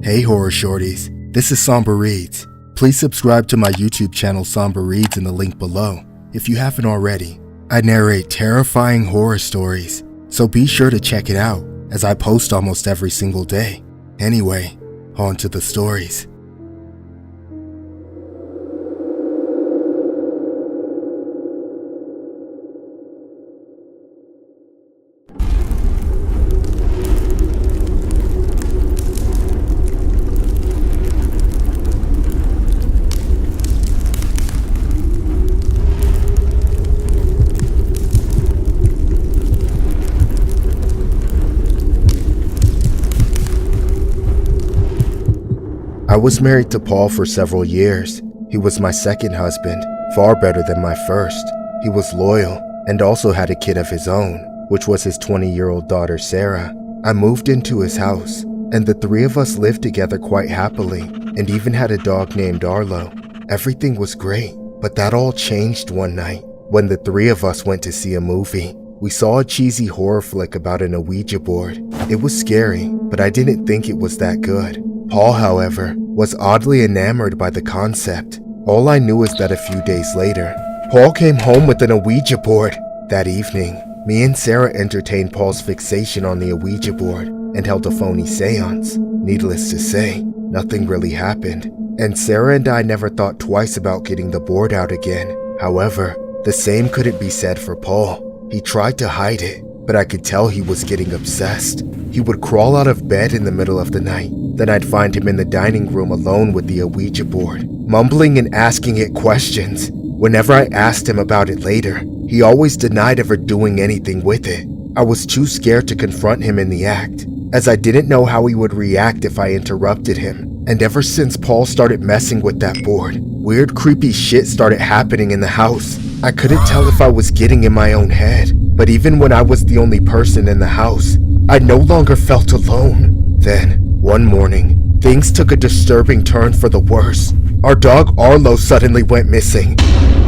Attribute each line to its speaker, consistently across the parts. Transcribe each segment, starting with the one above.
Speaker 1: Hey horror shorties, this is Somber Reads. Please subscribe to my YouTube channel Somber Reads in the link below if you haven't already. I narrate terrifying horror stories, so be sure to check it out as I post almost every single day. Anyway, on to the stories. I was married to Paul for several years. He was my second husband, far better than my first. He was loyal and also had a kid of his own, which was his 20-year-old daughter Sarah. I moved into his house, and the three of us lived together quite happily and even had a dog named Arlo. Everything was great, but that all changed one night when the three of us went to see a movie. We saw a cheesy horror flick about an Ouija board. It was scary, but I didn't think it was that good. Paul, however, was oddly enamored by the concept. All I knew is that a few days later, Paul came home with an Ouija board. That evening, me and Sarah entertained Paul's fixation on the Ouija board and held a phony seance. Needless to say, nothing really happened, and Sarah and I never thought twice about getting the board out again. However, the same couldn't be said for Paul. He tried to hide it, but I could tell he was getting obsessed. He would crawl out of bed in the middle of the night. Then I'd find him in the dining room alone with the Ouija board, mumbling and asking it questions. Whenever I asked him about it later, he always denied ever doing anything with it. I was too scared to confront him in the act, as I didn't know how he would react if I interrupted him. And ever since Paul started messing with that board, weird creepy shit started happening in the house. I couldn't tell if I was getting in my own head, but even when I was the only person in the house, I no longer felt alone. Then, one morning, things took a disturbing turn for the worse. Our dog Arlo suddenly went missing.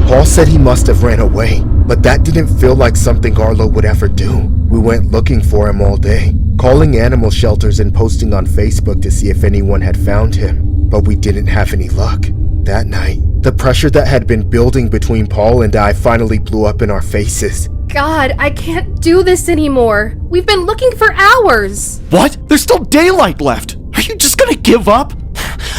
Speaker 1: Paul said he must have ran away, but that didn't feel like something Arlo would ever do. We went looking for him all day, calling animal shelters and posting on Facebook to see if anyone had found him, but we didn't have any luck. That night, the pressure that had been building between Paul and I finally blew up in our faces.
Speaker 2: God, I can't do this anymore. We've been looking for hours.
Speaker 3: What? There's still daylight left. Are you just gonna give up?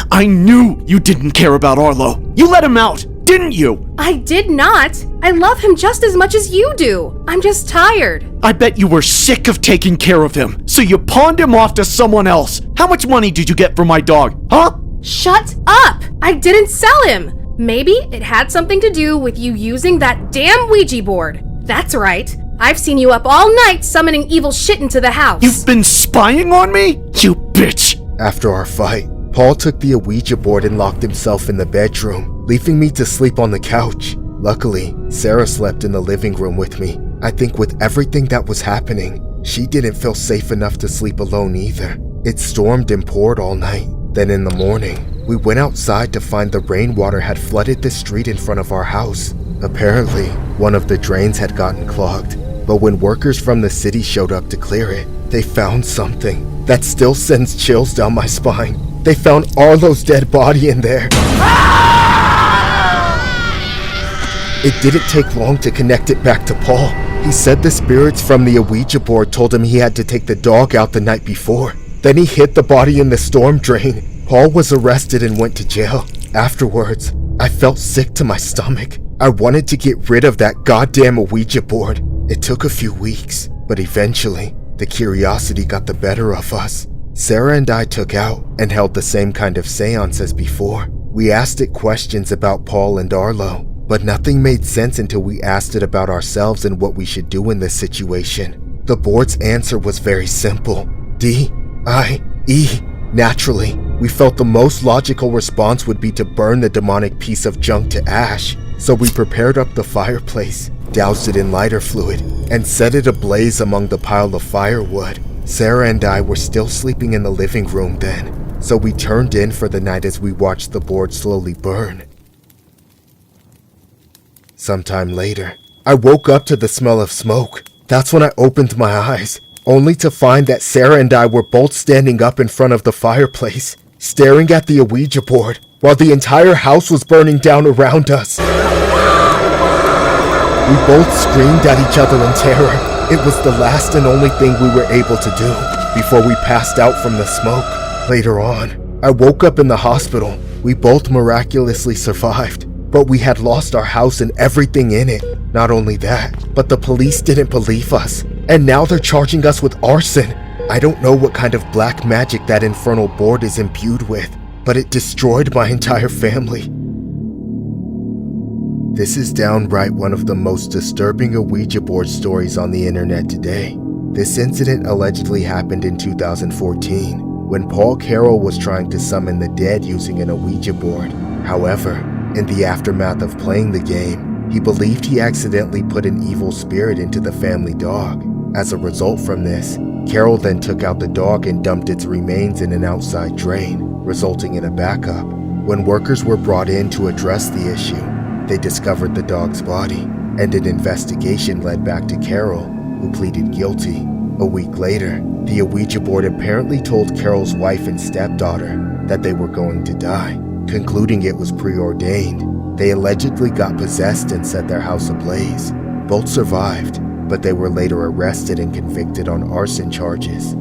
Speaker 3: I knew you didn't care about Arlo. You let him out, didn't you?
Speaker 2: I did not. I love him just as much as you do. I'm just tired.
Speaker 3: I bet you were sick of taking care of him, so you pawned him off to someone else. How much money did you get for my dog, huh?
Speaker 2: Shut up! I didn't sell him. Maybe it had something to do with you using that damn Ouija board. That's right. I've seen you up all night summoning evil shit into the house.
Speaker 3: You've been spying on me? You bitch!
Speaker 1: After our fight, Paul took the Ouija board and locked himself in the bedroom, leaving me to sleep on the couch. Luckily, Sarah slept in the living room with me. I think with everything that was happening, she didn't feel safe enough to sleep alone either. It stormed and poured all night. Then in the morning, we went outside to find the rainwater had flooded the street in front of our house. Apparently, one of the drains had gotten clogged, but when workers from the city showed up to clear it, they found something that still sends chills down my spine. They found Arlo's dead body in there. It didn't take long to connect it back to Paul. He said the spirits from the Ouija board told him he had to take the dog out the night before. Then he hid the body in the storm drain. Paul was arrested and went to jail. Afterwards, I felt sick to my stomach. I wanted to get rid of that goddamn Ouija board. It took a few weeks, but eventually, the curiosity got the better of us. Sarah and I took out and held the same kind of seance as before. We asked it questions about Paul and Arlo, but nothing made sense until we asked it about ourselves and what we should do in this situation. The board's answer was very simple. D-I-E. Naturally, we felt the most logical response would be to burn the demonic piece of junk to ash, so we prepared up the fireplace, doused it in lighter fluid, and set it ablaze among the pile of firewood. Sarah and I were still sleeping in the living room then, so we turned in for the night as we watched the board slowly burn. Sometime later, I woke up to the smell of smoke. That's when I opened my eyes, only to find that Sarah and I were both standing up in front of the fireplace. staring at the Ouija board while the entire house was burning down around us. We both screamed at each other in terror. It was the last and only thing we were able to do before we passed out from the smoke. Later on, I woke up in the hospital. We both miraculously survived, but we had lost our house and everything in it. Not only that, but the police didn't believe us, and now they're charging us with arson. I don't know what kind of black magic that infernal board is imbued with, but it destroyed my entire family. This is downright one of the most disturbing Ouija board stories on the internet today. This incident allegedly happened in 2014, when Paul Carroll was trying to summon the dead using an Ouija board. However, in the aftermath of playing the game, he believed he accidentally put an evil spirit into the family dog. As a result from this, Carroll then took out the dog and dumped its remains in an outside drain, resulting in a backup. When workers were brought in to address the issue, they discovered the dog's body, and an investigation led back to Carroll, who pleaded guilty. A week later, the Ouija board apparently told Carroll's wife and stepdaughter that they were going to die, concluding it was preordained. They allegedly got possessed and set their house ablaze. Both survived, but they were later arrested and convicted on arson charges.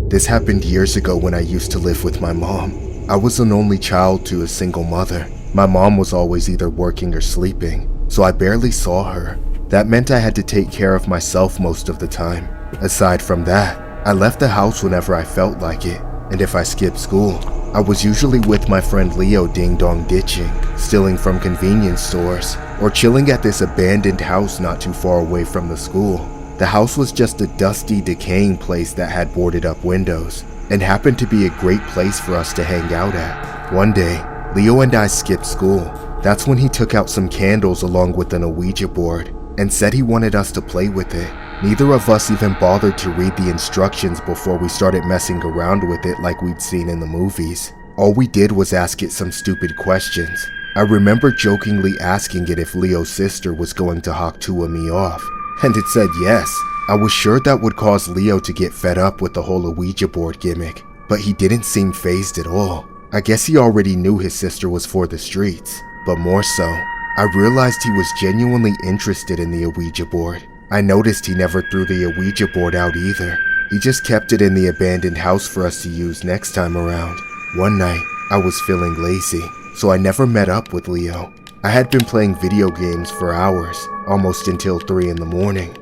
Speaker 1: This happened years ago when I used to live with my mom. I was an only child to a single mother. My mom was always either working or sleeping, so I barely saw her. That meant I had to take care of myself most of the time. Aside from that, I left the house whenever I felt like it, and if I skipped school, I was usually with my friend Leo ding-dong ditching, stealing from convenience stores, or chilling at this abandoned house not too far away from the school. The house was just a dusty, decaying place that had boarded up windows, and happened to be a great place for us to hang out at. One day, Leo and I skipped school. That's when he took out some candles along with an Ouija board, and said he wanted us to play with it. Neither of us even bothered to read the instructions before we started messing around with it like we'd seen in the movies. All we did was ask it some stupid questions. I remember jokingly asking it if Leo's sister was going to Haktua me off, and it said yes. I was sure that would cause Leo to get fed up with the whole Ouija board gimmick, but he didn't seem fazed at all. I guess he already knew his sister was for the streets, but more so, I realized he was genuinely interested in the Ouija board. I noticed he never threw the Ouija board out either. He just kept it in the abandoned house for us to use next time around. One night, I was feeling lazy, so I never met up with Leo. I had been playing video games for hours, almost until 3 in the morning.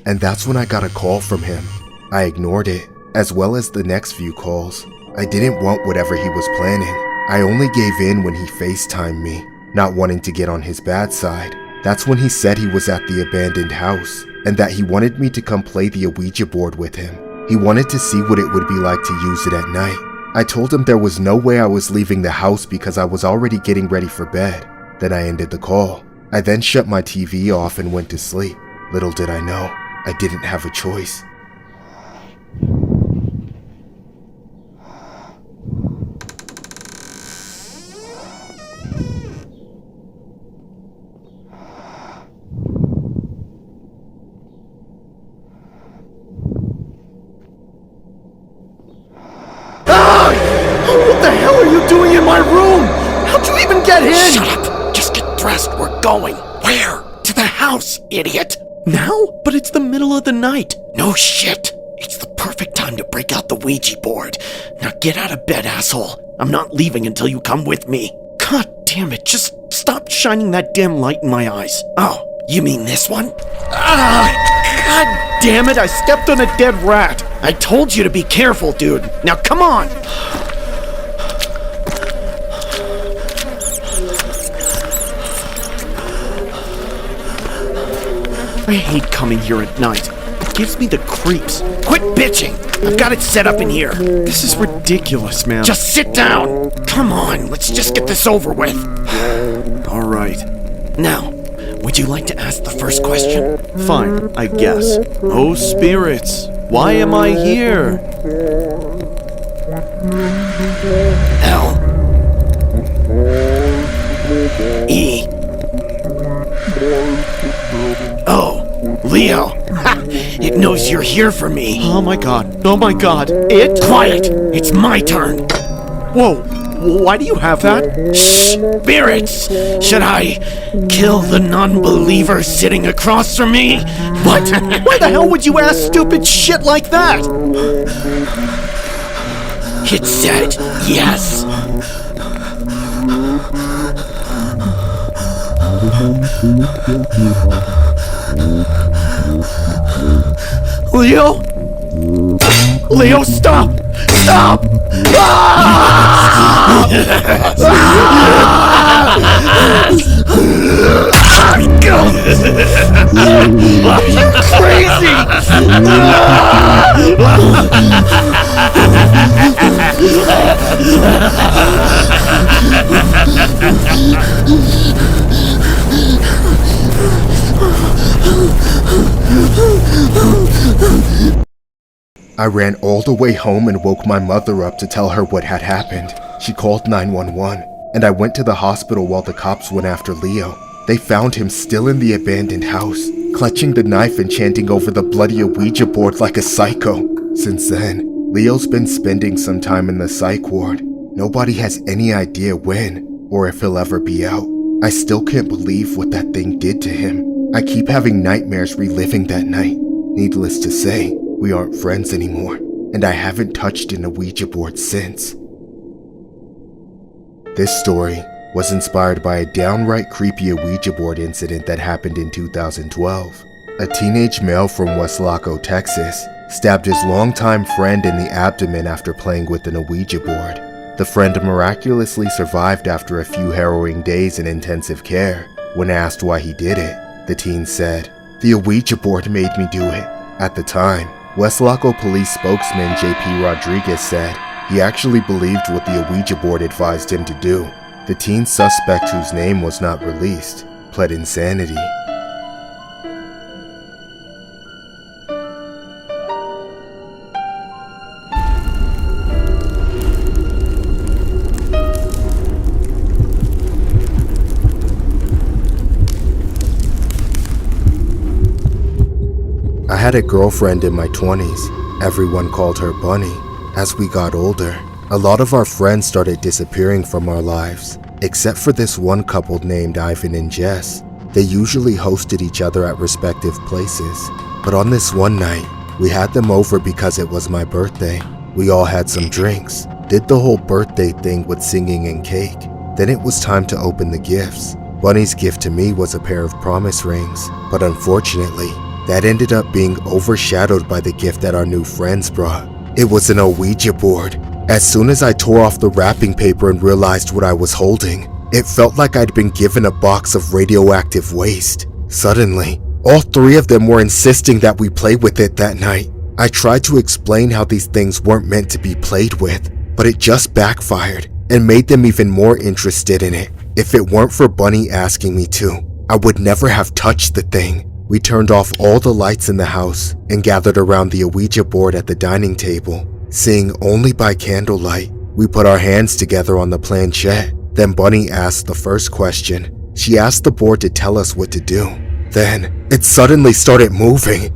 Speaker 1: And that's when I got a call from him. I ignored it, as well as the next few calls. I didn't want whatever he was planning. I only gave in when he FaceTimed me, not wanting to get on his bad side. That's when he said he was at the abandoned house, and that he wanted me to come play the Ouija board with him. He wanted to see what it would be like to use it at night. I told him there was no way I was leaving the house because I was already getting ready for bed. Then I ended the call. I then shut my TV off and went to sleep. Little did I know, I didn't have a choice.
Speaker 3: What the hell are you doing in my room? How'd you even get in?
Speaker 4: Shut up! Just get dressed, we're going. Where? To the house, idiot!
Speaker 3: Now? But it's the middle of the night.
Speaker 4: No shit! It's the perfect time to break out the Ouija board. Now get out of bed, asshole. I'm not leaving until you come with me.
Speaker 3: God damn it, just stop shining that damn light in my eyes.
Speaker 4: Oh, you mean this one?
Speaker 3: God damn it, I stepped on a dead rat.
Speaker 4: I told you to be careful, dude. Now come on!
Speaker 3: I hate coming here at night. It gives me the creeps.
Speaker 4: Quit bitching! I've got it set up in here.
Speaker 3: This is ridiculous, man.
Speaker 4: Just sit down! Come on, let's just get this over with.
Speaker 3: All right.
Speaker 4: Now, would you like to ask the first question?
Speaker 3: Fine, I guess. Oh, spirits, Why am I here?
Speaker 4: L E O Leo. Ha! It knows you're here for me.
Speaker 3: Oh my god. Oh my god. It?
Speaker 4: Quiet! It's my turn.
Speaker 3: Whoa. Why do you have that?
Speaker 4: Shh! Spirits! Should I kill the non-believer sitting across from me?
Speaker 3: What? Why the hell would you ask stupid shit like that?
Speaker 4: It said yes.
Speaker 3: Leo? Leo, stop! Stop! You're crazy!
Speaker 1: I ran all the way home and woke my mother up to tell her what had happened. She called 911, and I went to the hospital while the cops went after Leo. They found him still in the abandoned house, clutching the knife and chanting over the bloody Ouija board like a psycho. Since then, Leo's been spending some time in the psych ward. Nobody has any idea when, or if he'll ever be out. I still can't believe what that thing did to him. I keep having nightmares reliving that night. Needless to say, we aren't friends anymore, and I haven't touched an Ouija board since. This story was inspired by a downright creepy Ouija board incident that happened in 2012. A teenage male from Weslaco, Texas, stabbed his longtime friend in the abdomen after playing with an Ouija board. The friend miraculously survived after a few harrowing days in intensive care. When asked why he did it, the teen said, "The Ouija board made me do it." At the time, Weslaco police spokesman JP Rodriguez said he actually believed what the Ouija board advised him to do. The teen suspect, whose name was not released, pled insanity. I had a girlfriend in my 20s. Everyone called her Bunny. As we got older, a lot of our friends started disappearing from our lives, except for this one couple named Ivan and Jess. They usually hosted each other at respective places, but on this one night, we had them over because it was my birthday. We all had some drinks, did the whole birthday thing with singing and cake. Then it was time to open the gifts. Bunny's gift to me was a pair of promise rings, but unfortunately, that ended up being overshadowed by the gift that our new friends brought. It was an Ouija board. As soon as I tore off the wrapping paper and realized what I was holding, it felt like I'd been given a box of radioactive waste. Suddenly, all three of them were insisting that we play with it that night. I tried to explain how these things weren't meant to be played with, but it just backfired and made them even more interested in it. If it weren't for Bunny asking me to, I would never have touched the thing. We turned off all the lights in the house and gathered around the Ouija board at the dining table. Seeing only by candlelight, we put our hands together on the planchette. Then Bunny asked the first question. She asked the board to tell us what to do. Then, it suddenly started moving.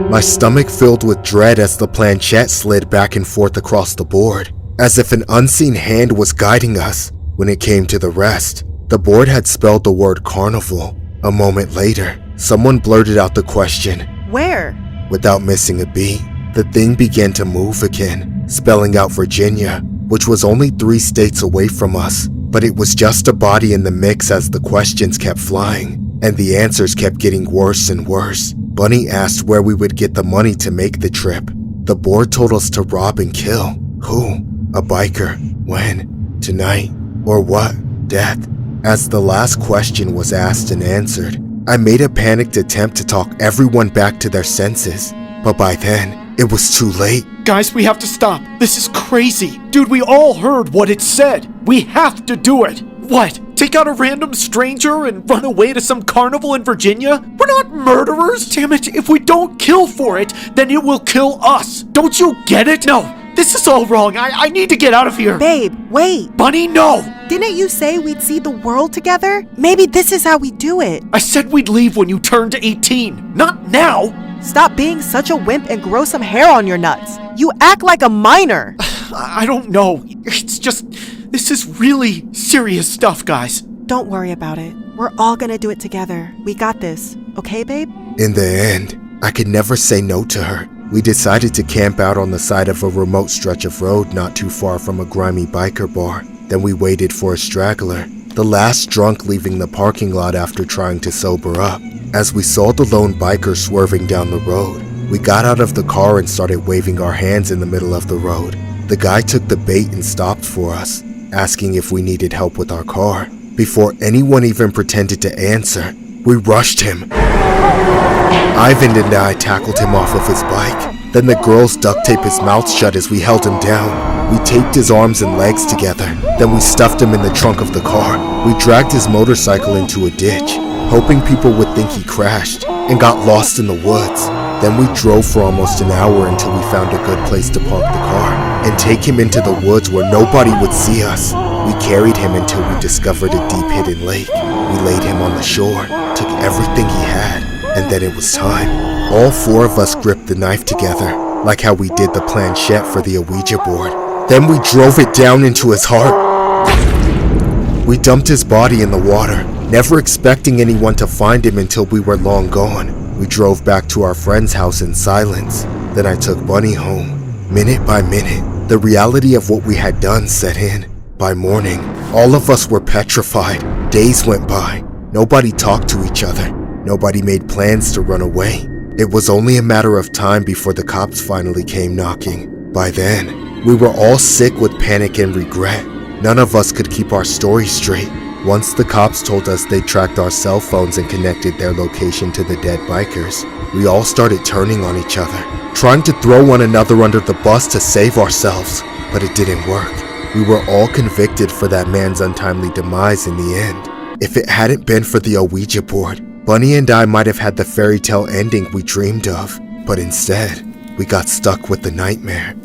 Speaker 1: My stomach filled with dread as the planchette slid back and forth across the board, as if an unseen hand was guiding us. When it came to the rest, the board had spelled the word carnival. A moment later, someone blurted out the question,
Speaker 5: "Where?"
Speaker 1: Without missing a beat, the thing began to move again, spelling out Virginia, which was only 3 states away from us. But it was just a body in the mix as the questions kept flying, and the answers kept getting worse and worse. Bunny asked where we would get the money to make the trip. The board told us to rob and kill. Who? A biker. When? Tonight? Or what? Death. As the last question was asked and answered, I made a panicked attempt to talk everyone back to their senses, but by then, it was too late.
Speaker 3: Guys, we have to stop. This is crazy. Dude, we all heard what it said. We have to do it. What? Take out a random stranger and run away to some carnival in Virginia? We're not murderers! Damn it, if we don't kill for it, then it will kill us! Don't you get it? No, this is all wrong. I need to get out of here!
Speaker 5: Babe, wait!
Speaker 3: Bunny, no!
Speaker 5: Didn't you say we'd see the world together? Maybe this is how we do it.
Speaker 3: I said we'd leave when you turned 18, not now!
Speaker 5: Stop being such a wimp and grow some hair on your nuts. You act like a minor.
Speaker 3: I don't know. It's just, this is really serious stuff, guys.
Speaker 5: Don't worry about it. We're all gonna do it together. We got this. Okay, babe?
Speaker 1: In the end, I could never say no to her. We decided to camp out on the side of a remote stretch of road not too far from a grimy biker bar. Then we waited for a straggler, the last drunk leaving the parking lot after trying to sober up. As we saw the lone biker swerving down the road, we got out of the car and started waving our hands in the middle of the road. The guy took the bait and stopped for us, asking if we needed help with our car. Before anyone even pretended to answer, we rushed him. Ivan and I tackled him off of his bike. Then the girls duct taped his mouth shut as we held him down. We taped his arms and legs together. Then we stuffed him in the trunk of the car. We dragged his motorcycle into a ditch, hoping people would think he crashed, and got lost in the woods. Then we drove for almost an hour until we found a good place to park the car and take him into the woods where nobody would see us. We carried him until we discovered a deep hidden lake. We laid him on the shore, took everything he had, and then it was time. All four of us gripped the knife together, like how we did the planchette for the Ouija board. Then we drove it down into his heart. We dumped his body in the water, never expecting anyone to find him until we were long gone. We drove back to our friend's house in silence. Then I took Bunny home. Minute by minute, the reality of what we had done set in. By morning, all of us were petrified. Days went by. Nobody talked to each other. Nobody made plans to run away. It was only a matter of time before the cops finally came knocking. By then, we were all sick with panic and regret. None of us could keep our story straight. Once the cops told us they tracked our cell phones and connected their location to the dead bikers, we all started turning on each other, trying to throw one another under the bus to save ourselves, but it didn't work. We were all convicted for that man's untimely demise in the end. If it hadn't been for the Ouija board, Bunny and I might have had the fairy tale ending we dreamed of, but instead, we got stuck with the nightmare.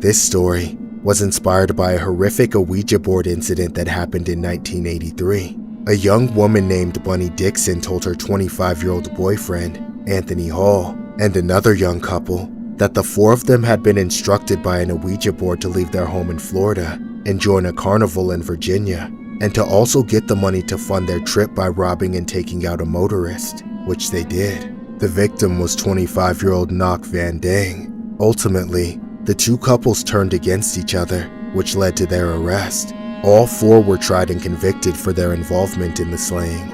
Speaker 1: This story was inspired by a horrific Ouija board incident that happened in 1983. A young woman named Bunny Dixon told her 25-year-old boyfriend, Anthony Hall, and another young couple that the four of them had been instructed by an Ouija board to leave their home in Florida and join a carnival in Virginia, and to also get the money to fund their trip by robbing and taking out a motorist, which they did. The victim was 25-year-old Knock Van Dang. Ultimately, the two couples turned against each other, which led to their arrest. All four were tried and convicted for their involvement in the slaying.